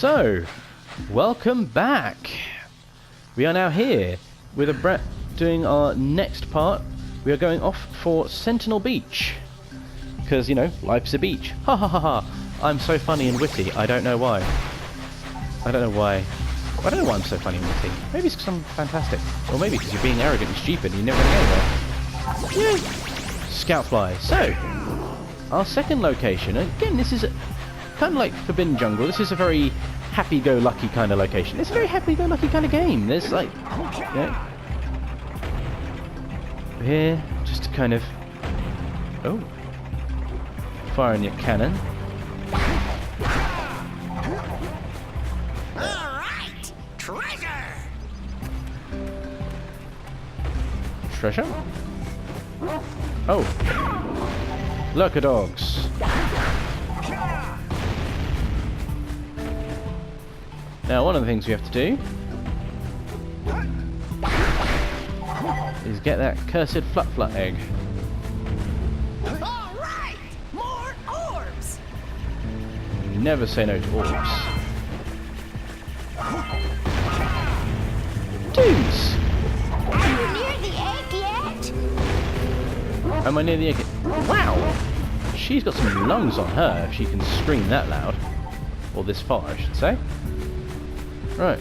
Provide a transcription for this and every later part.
So, welcome back. We are now here with doing our next part. We are going off for Sentinel Beach. Because, you know, life's a beach. Ha ha ha ha. I'm so funny and witty. I don't know why. I don't know why. I don't know why I'm so funny and witty. Maybe it's because I'm fantastic. Or maybe because you're being arrogant and stupid and you're never going to get anywhere. Yay! Scoutfly. So, our second location. Again, this is kind of like Forbidden Jungle. This is a very happy-go-lucky kind of location. It's a very happy-go-lucky kind of game. There's like, you know, here, just to kind of, oh, firing your cannon. All right, treasure. Treasure? Oh, lurker dogs. Now, one of the things we have to do is get that cursed flut egg. All right, more orbs. Never say no to orbs. Dudes! Are you near the egg yet? Am I near the egg? Wow! She's got some lungs on her if she can scream that loud. Or this far, I should say. Right.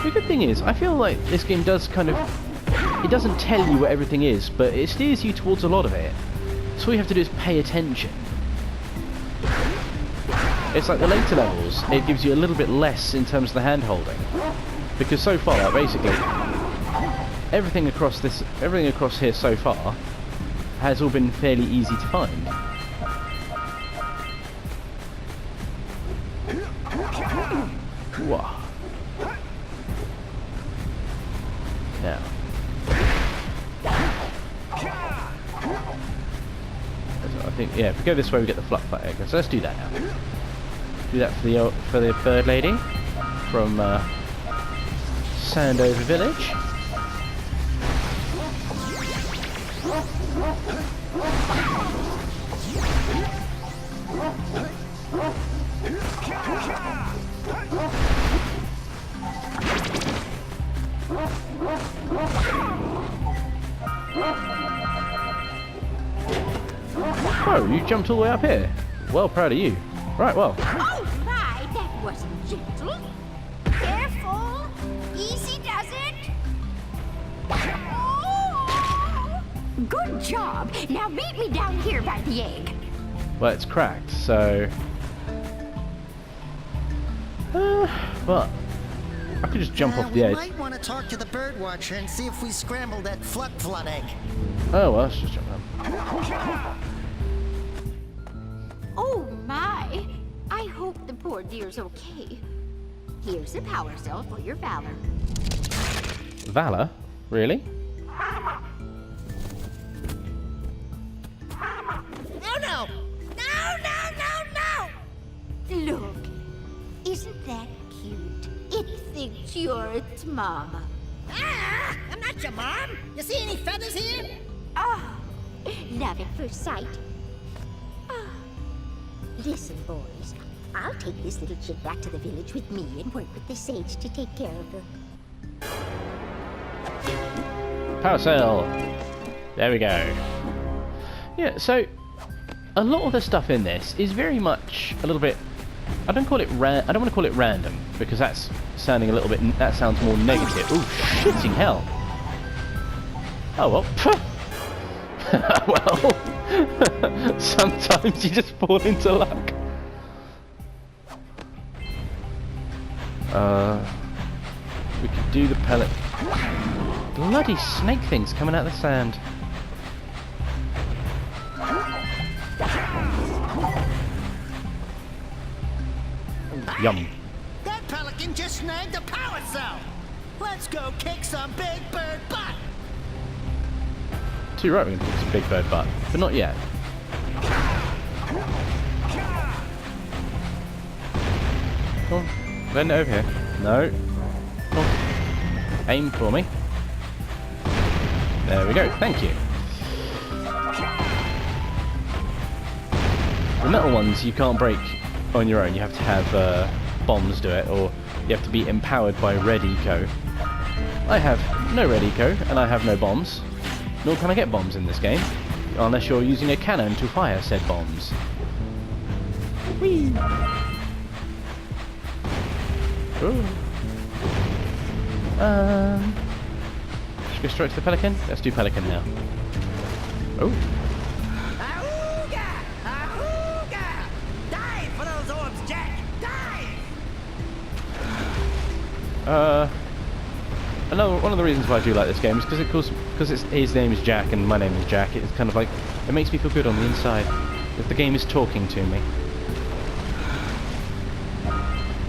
The good thing is, I feel like this game does kind of... It doesn't tell you what everything is, but it steers you towards a lot of it. So all you have to do is pay attention. It's like the later levels, it gives you a little bit less in terms of the hand-holding. Because so far, basically, everything across here so far has all been fairly easy to find. Whoa. Now. I think, yeah, if we go this way we get the flut egg. So let's do that now. Do that for the bird lady from Sandover Village. Oh, you jumped all the way up here. Well, proud of you. Right, well. Oh my, that wasn't gentle. Careful. Easy does it. Oh. Good job. Now meet me down here by the egg. Well, it's cracked, so... but I could just jump off the edge. We might want to talk to the bird watcher and see if we scramble that flut egg. Oh, well, let's just jump up. Oh my. I hope the poor dear's okay. Here's a power cell for your valor. Valor? Really? No, no. No, no, no, no. Look. Isn't that cute? It thinks you're its mama. Ah, I'm not your mom. You see any feathers here? Oh, love at first sight. Oh. Listen, boys. I'll take this little chick back to the village with me and work with the sage to take care of her. Power cell! There we go. Yeah, so a lot of the stuff in this is very much a little bit... I don't want to call it random, because that's sounding a little bit... That sounds more negative. Ooh, shitting hell. Oh, well. Well, sometimes you just fall into luck. We could do the pellet. Bloody snake things coming out of the sand. Yum. That pelican just snagged a power cell. Let's go kick some big bird butt. Too right, we're going to kick some big bird butt, but not yet. Come on, bend it over here. No. Come on. Aim for me. There we go, thank you. The metal ones you can't break on your own. You have to have bombs do it, or you have to be empowered by red eco. I have no red eco, and I have no bombs. Nor can I get bombs in this game, unless you're using a cannon to fire said bombs. Whee! Ooh. Should we go straight to the Pelican? Let's do Pelican now. Oh. Ahooga! Ahooga! Dive for those orbs, Jak! Dive! One of the reasons why I do like this game is because his name is Jak and my name is Jak. It's kind of like, it makes me feel good on the inside that the game is talking to me.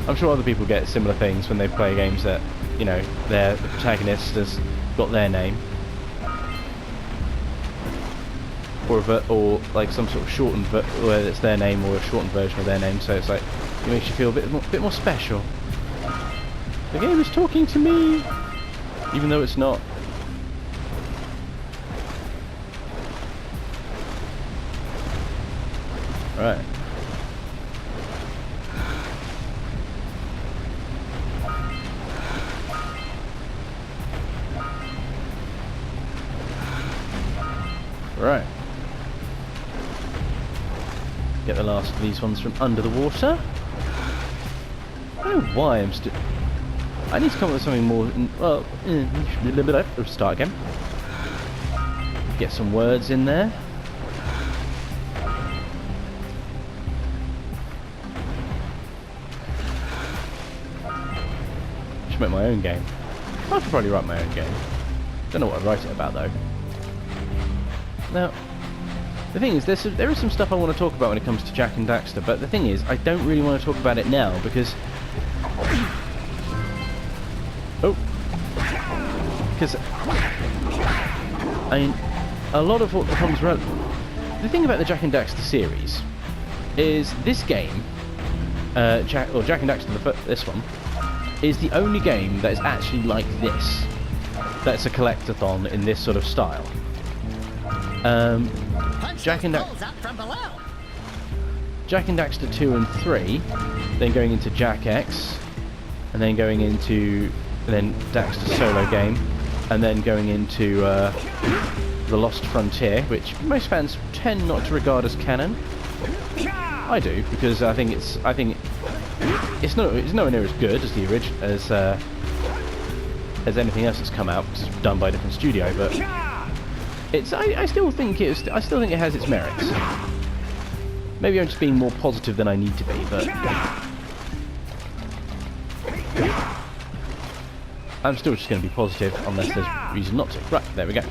I'm sure other people get similar things when they play games that, you know, the protagonist has got their name, or like some sort of shortened, whether it's their name or a shortened version of their name. So it's like it makes you feel a bit more special. The game is talking to me, even though it's not. Right. Right. Get the last of these ones from under the water. I don't know why I'm still... I need to come up with something more... Well, let's start again. Get some words in there. Should make my own game. I should probably write my own game. Don't know what I'd write it about though. Now, the thing is, there is some stuff I want to talk about when it comes to Jak and Daxter, but the thing is, I don't really want to talk about it now because... Because... I mean, a lot of what becomes relevant... The thing about the Jak and Daxter series is this game, Jak and Daxter, this one, is the only game that is actually like this. That's a collectathon in this sort of style. Jak and Daxter 2 and 3, then going into Jak X, and then going into Daxter solo game, and then going into The Lost Frontier, which most fans tend not to regard as canon. I do, because I think it's nowhere near as good as the original as anything else that's come out, because it's done by a different studio, but I still think it has its merits. Maybe I'm just being more positive than I need to be, but I'm still just going to be positive unless there's reason not to. Right, there we go.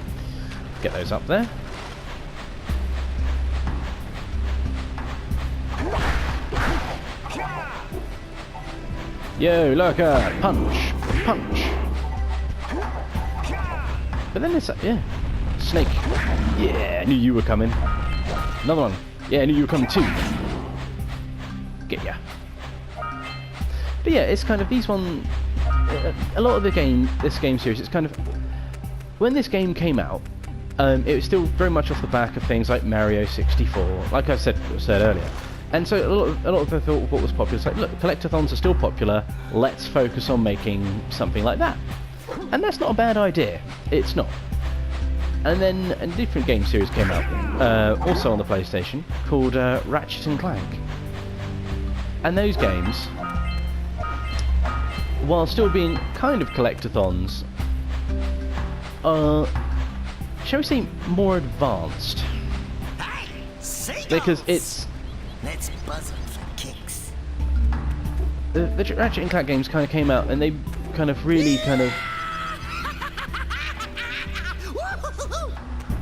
Get those up there. Yo, lurker! Punch! Punch! But then it's yeah. Snake. Yeah, I knew you were coming. Another one. Yeah, I knew you were coming too. Get ya. But yeah, it's kind of these one. A lot of this game series, it's kind of when this game came out, it was still very much off the back of things like Mario 64, like I said earlier. And so a lot of the thought what was popular is like, look, collectathons are still popular. Let's focus on making something like that. And that's not a bad idea. It's not. And then a different game series came out, also on the PlayStation, called Ratchet and Clank. And those games, while still being kind of collectathons, are, shall we say, more advanced. Hey, because it's... Let's buzz them for kicks. The Ratchet and Clank games kind of came out and they kind of really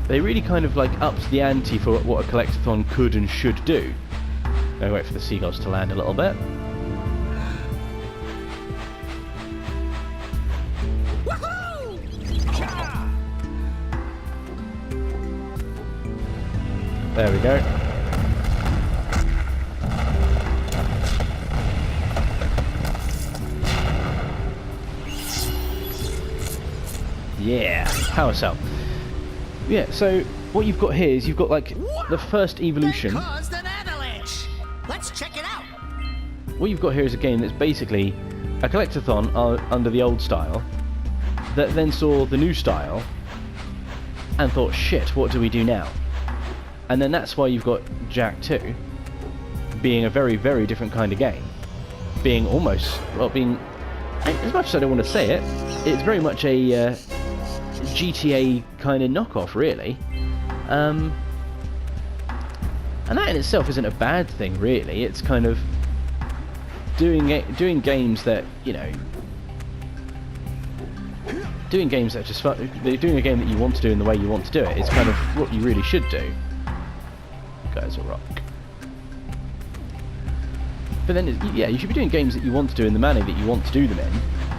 they really kind of like upped the ante for what a collectathon could and should do. I'll wait for the seagulls to land a little bit. There we go. Yeah, power cell. Yeah, so what you've got here is you've got like the first evolution. Caused an avalanche. what you've got here is a game that's basically a collectathon under the old style, that then saw the new style and thought, shit, what do we do now? And then that's why you've got Jak 2 being a very, very different kind of game. Being almost, well, being, as much as I don't want to say it, it's very much a GTA kind of knockoff, really. And that in itself isn't a bad thing, really. It's kind of doing games that, you know, doing games that are just fun. Doing a game that you want to do in the way you want to do it. It's kind of what you really should do. Guys, a rock. But then, yeah, you should be doing games that you want to do in the manner that you want to do them in.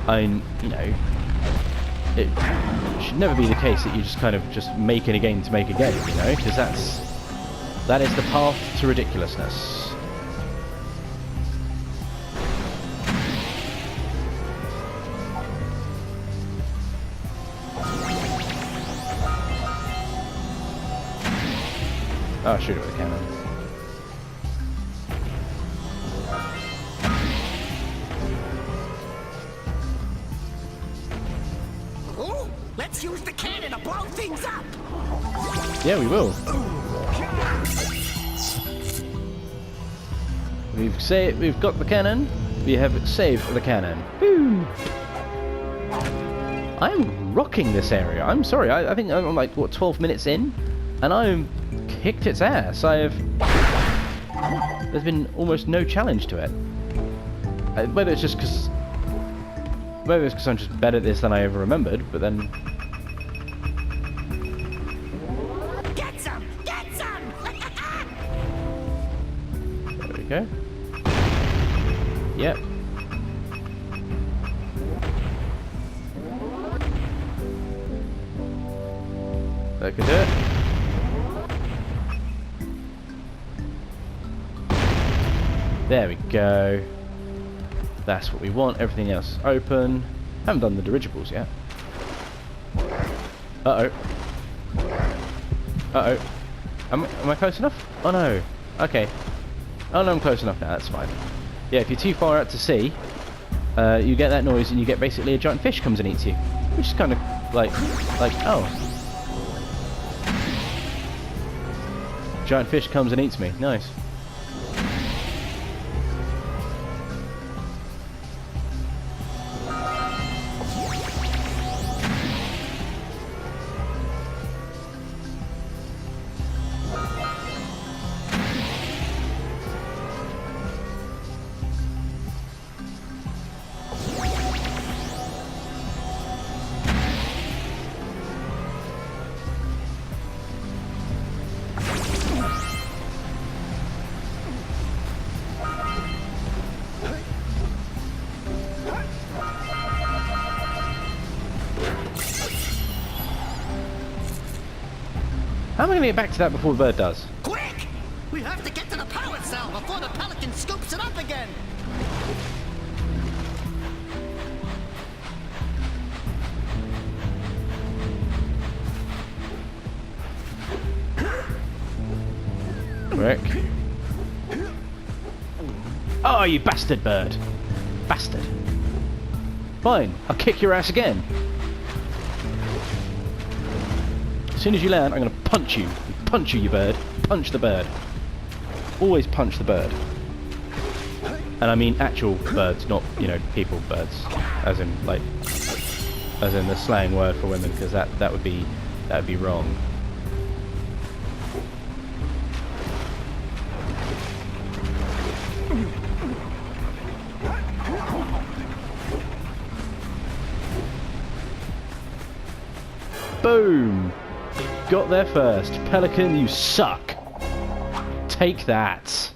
And, you know, it should never be the case that you're just kind of just making a game to make a game, you know, because that is the path to ridiculousness. Oh, shoot it with a cannon. Oh, let's use the cannon to blow things up. Yeah, we will. We've got the cannon. We have saved the cannon. Woo! I'm rocking this area. I'm sorry. I think I'm like, what, 12 minutes in, and I'm kicked its ass. There's been almost no challenge to it. Whether it's because I'm just better at this than I ever remembered, but then. Get some! Get some! There we go. Yep. That could do it. There we go. That's what we want. Everything else open. Haven't done the dirigibles yet. Uh-oh. Uh-oh. Am I close enough? Oh no. Okay. Oh no, I'm close enough now. That's fine. Yeah, if you're too far out to sea, you get that noise and you get basically a giant fish comes and eats you. Which is kind of like, oh. Giant fish comes and eats me. Nice. How am I going to get back to that before the bird does? Quick! We have to get to the power cell before the Pelican scoops it up again. Quick. Oh, you bastard bird. Bastard. Fine, I'll kick your ass again. As soon as you land, I'm going to punch you. Punch you, you bird. Punch the bird. Always punch the bird. And I mean actual birds, not, you know, people birds. As in, like, as in the slang word for women, because that would be wrong. Boom! Got there first. Pelican, you suck. Take that.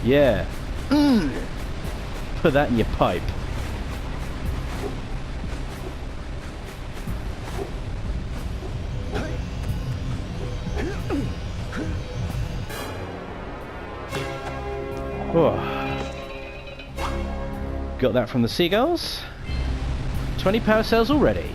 Yeah. Put that in your pipe. Oh. Got that from the seagulls. 20 power cells already.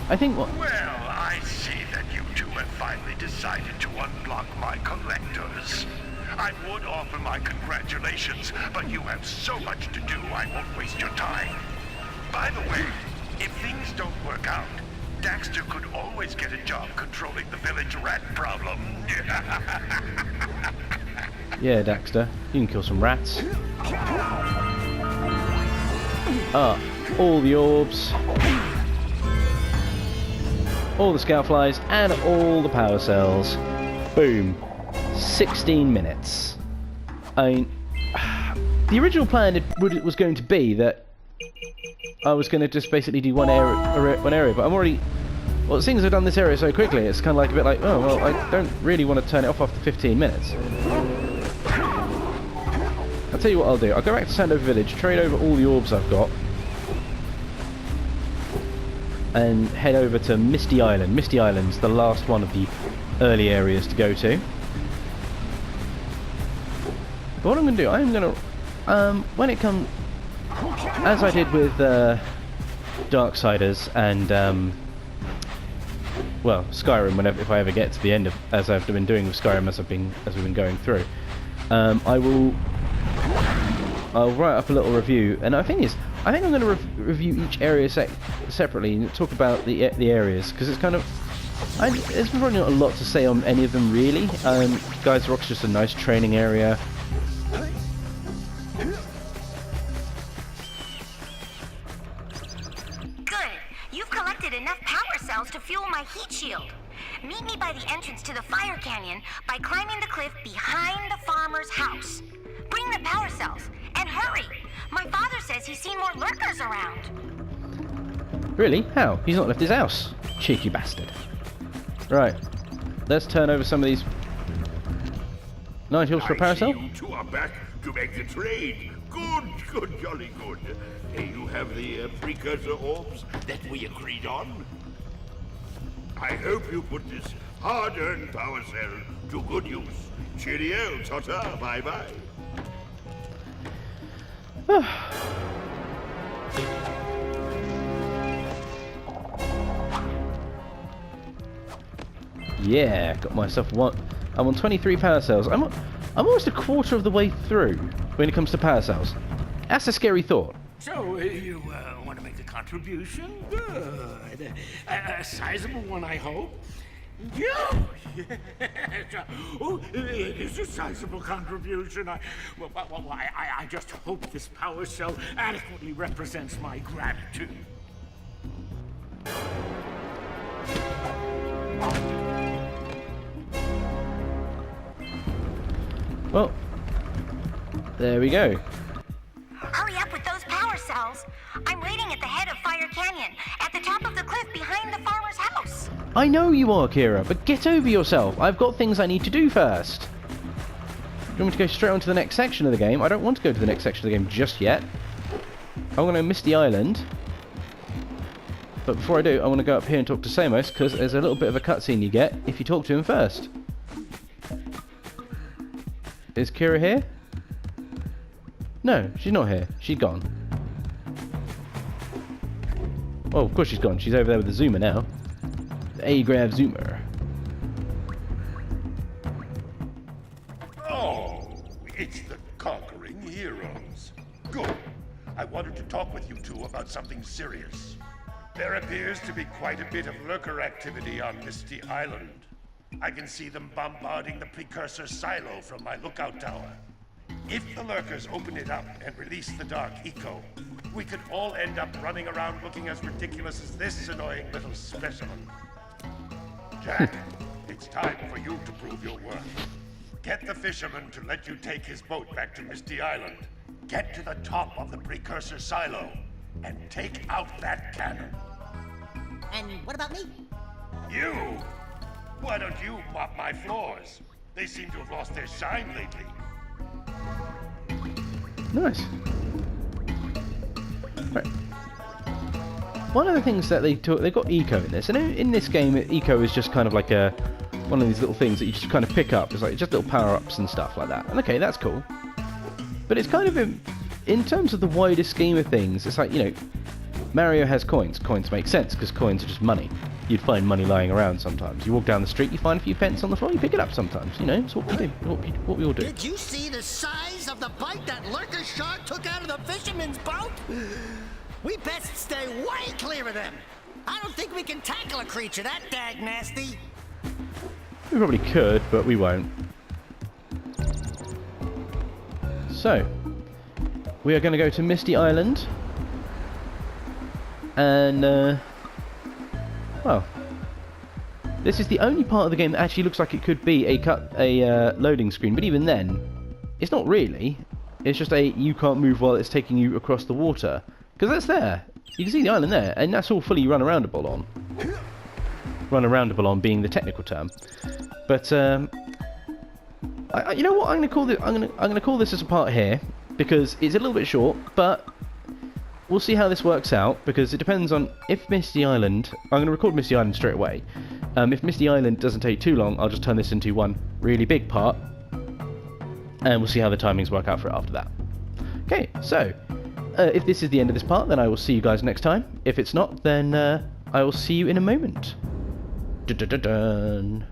I think what... Well, I see that you two have finally decided to unblock my collectors. I would offer my congratulations, but you have so much to do, I won't waste your time. By the way, if things don't work out, Daxter could always get a job controlling the village rat problem. Yeah, Daxter, you can kill some rats. All the orbs, all the scoutflies, and all the power cells. Boom. 16 minutes. I mean, the original plan was going to be that I was going to just basically do one area, but I'm already... Well, seeing as I've done this area so quickly, it's kind of like a bit like, oh, well, I don't really want to turn it off after 15 minutes. I'll tell you what I'll do. I'll go back to Sandover Village, trade over all the orbs I've got, and head over to Misty Island. Misty Island's the last one of the early areas to go to. But what I'm going to do, I'm going to, when it comes, as I did with Darksiders and, well, Skyrim, if I ever get to the end of, as I've been doing with Skyrim as we've been going through, I'll write up a little review, and I think I'm going to review each area separately and talk about the areas, because it's kind of, there's probably not a lot to say on any of them really. Guys Rock's just a nice training area. Good. You've collected enough power cells to fuel my heat shield. Meet me by the entrance to the fire canyon by climbing the cliff behind the farmer's house. Bring the power cells, and hurry! My father says he's seen more lurkers around. Really? How? He's not left his house. Cheeky bastard. Right. Let's turn over some of these 9 hills for a power cell. You two are back to make the trade. Good, jolly good. You have the Precursor Orbs that we agreed on? I hope you put this hard-earned power cell to good use. Cheerio, ta-ta, bye-bye. Yeah, got myself one. I'm on 23 power cells. I'm almost a quarter of the way through when it comes to power cells. That's a scary thought. So, you want to make a contribution? Good. A sizable one, I hope. Yeah. Oh, it is a sizable contribution. I just hope this power cell adequately represents my gratitude. Well, there we go. Hurry up with those power cells. I'm waiting at the head of Fire Canyon, at the top of the cliff behind the farmer's house. I know you are, Kira, but get over yourself. I've got things I need to do first. You want me to go straight on to the next section of the game? I don't want to go to the next section of the game just yet. I'm going to Misty Island. But before I do, I want to go up here and talk to Samos, because there's a little bit of a cutscene you get if you talk to him first. Is Kira here? No, she's not here. She's gone. Oh, of course she's gone. She's over there with the zoomer now. The A-Grav zoomer. Oh, it's the conquering heroes. Good. I wanted to talk with you two about something serious. There appears to be quite a bit of lurker activity on Misty Island. I can see them bombarding the Precursor silo from my lookout tower. If the lurkers open it up and release the dark eco, we could all end up running around looking as ridiculous as this annoying little specimen. Jack, it's time for you to prove your worth. Get the fisherman to let you take his boat back to Misty Island. Get to the top of the Precursor silo and take out that cannon. And what about me? You? Why don't you mop my floors? They seem to have lost their shine lately. Nice. Right. One of the things that they've got eco in this, and in this game, eco is just kind of like one of these little things that you just kind of pick up. It's like just little power-ups and stuff like that. And okay, that's cool. But it's kind of in terms of the wider scheme of things, it's like, you know, Mario has coins. Coins make sense, because coins are just money. You'd find money lying around sometimes. You walk down the street, you find a few pence on the floor, you pick it up sometimes. You know, it's what we do. What we all do. Did you see the size of the bite that lurker shark took out of the fisherman's boat? We best stay way clear of them. I don't think we can tackle a creature that dag nasty. We probably could, but we won't. So, we are going to go to Misty Island. And, well, this is the only part of the game that actually looks like it could be a loading screen. But even then, it's not really. It's just you can't move while it's taking you across the water. Because that's there. You can see the island there, and that's all fully run-aroundable on. Run-aroundable on being the technical term. But, you know what? I'm going to call this. I'm going to call this as a part here because it's a little bit short, but we'll see how this works out because it depends on if Misty Island. I'm going to record Misty Island straight away. If Misty Island doesn't take too long, I'll just turn this into one really big part, and we'll see how the timings work out for it after that. Okay, so if this is the end of this part, then I will see you guys next time. If it's not, then I will see you in a moment. Dun, dun, dun, dun.